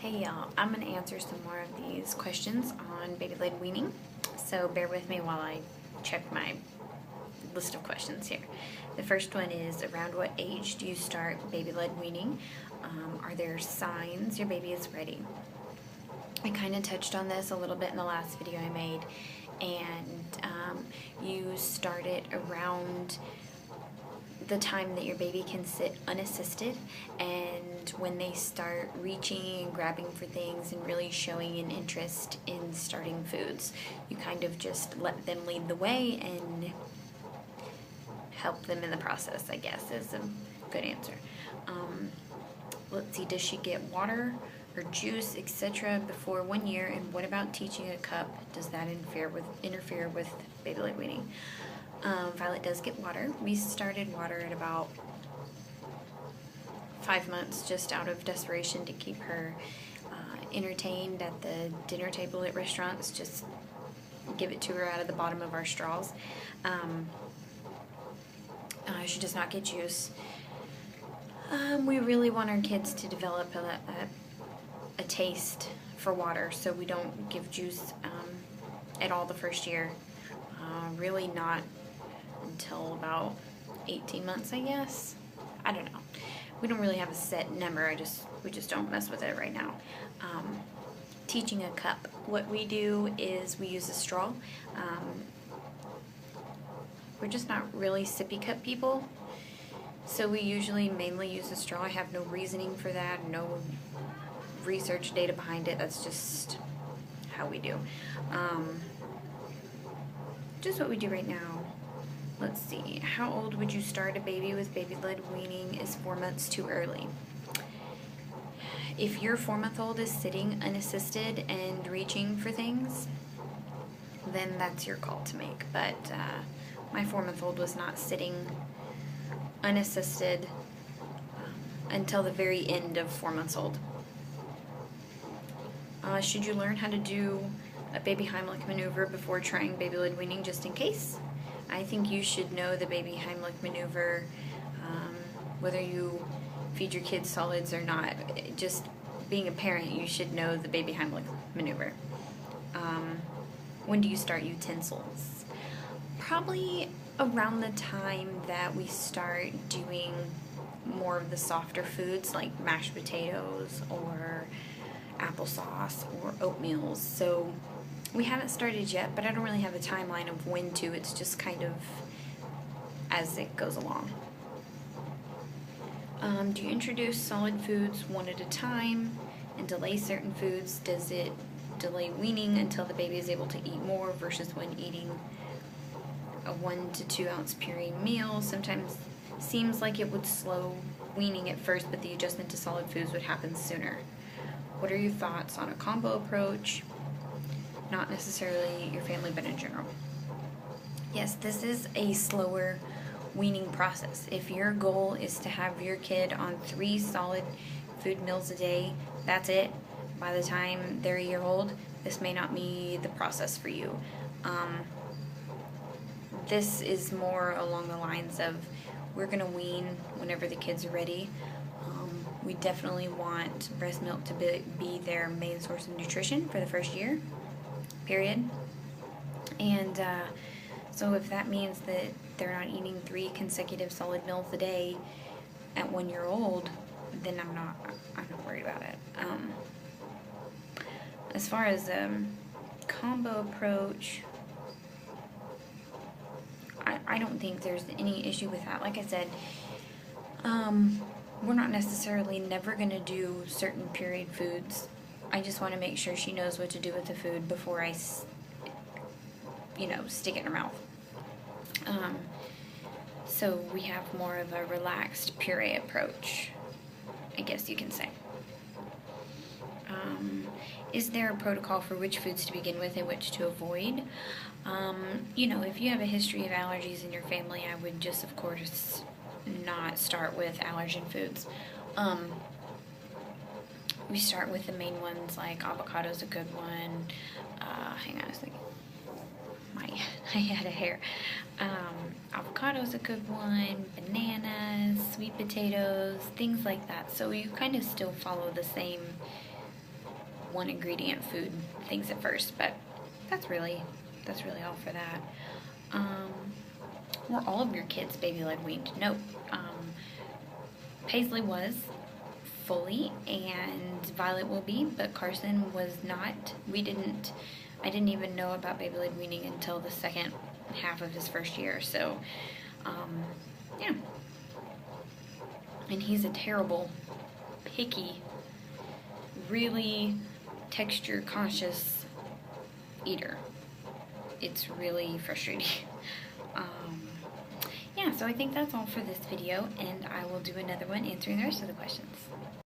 Hey y'all, I'm going to answer some more of these questions on baby-led weaning, so bear with me while I check my list of questions here. The first one is, around what age do you start baby-led weaning? Are there signs your baby is ready? I kind of touched on this a little bit in the last video I made, and you start it around the time that your baby can sit unassisted, and when they start reaching and grabbing for things and really showing an interest in starting foods, you kind of just let them lead the way and help them in the process, I guess is a good answer. Let's see, does she get water or juice, etc. before 1 year, and what about teaching a cup? Does that interfere with baby-led weaning? Violet does get water. We started water at about 5 months, just out of desperation to keep her entertained at the dinner table at restaurants. Just give it to her out of the bottom of our straws. She does not get juice. We really want our kids to develop a taste for water, so we don't give juice at all the first year. Really not until about 18 months, I guess. I don't know. We don't really have a set number. We just don't mess with it right now. Teaching a cup. What we do is we use a straw. We're just not really sippy cup people, so we usually mainly use a straw. I have no reasoning for that, no research data behind it. That's just how we do. Just what we do right now. Let's see, how old would you start a baby with baby-led weaning? Is 4 months too early? If your 4-month-old is sitting unassisted and reaching for things, then that's your call to make. But my 4-month-old was not sitting unassisted until the very end of 4 months old. Should you learn how to do a baby Heimlich maneuver before trying baby-led weaning, just in case? I think you should know the baby Heimlich maneuver, whether you feed your kids solids or not. Just being a parent, you should know the baby Heimlich maneuver. When do you start utensils? Probably around the time that we start doing more of the softer foods like mashed potatoes or applesauce or oatmeals. So we haven't started yet, but I don't really have a timeline of when to. It's just kind of as it goes along. Do you introduce solid foods one at a time and delay certain foods? Does it delay weaning until the baby is able to eat more versus when eating a 1 to 2 ounce puree meal? Sometimes seems like it would slow weaning at first, but the adjustment to solid foods would happen sooner. What are your thoughts on a combo approach? Not necessarily your family, but in general. Yes, this is a slower weaning process. If your goal is to have your kid on 3 solid food meals a day, that's it. By the time they're a year old, this may not be the process for you. This is more along the lines of, we're going to wean whenever the kids are ready. We definitely want breast milk to be their main source of nutrition for the first year, period. And so if that means that they're not eating 3 consecutive solid meals a day at 1 year old, then I'm not worried about it. As far as combo approach, I don't think there's any issue with that. Like I said, we're not necessarily never going to do certain pureed foods. I just want to make sure she knows what to do with the food before I, stick it in her mouth. So we have more of a relaxed puree approach, I guess you can say. Is there a protocol for which foods to begin with and which to avoid? If you have a history of allergies in your family, I would just, of course, not start with allergen foods. We start with the main ones, like avocado's a good one. Hang on a second. I had a hair. Avocado's a good one. Bananas, sweet potatoes, things like that. So you kind of still follow the same one ingredient food things at first, but that's really all for that. Were all of your kids baby led weaned? No. Paisley was fully, and Violet will be, but Carson was not. I didn't even know about baby led weaning until the second half of his first year, so yeah. And he's a terrible, picky, really texture conscious eater. It's really frustrating. Yeah, so I think that's all for this video, and I will do another one answering the rest of the questions.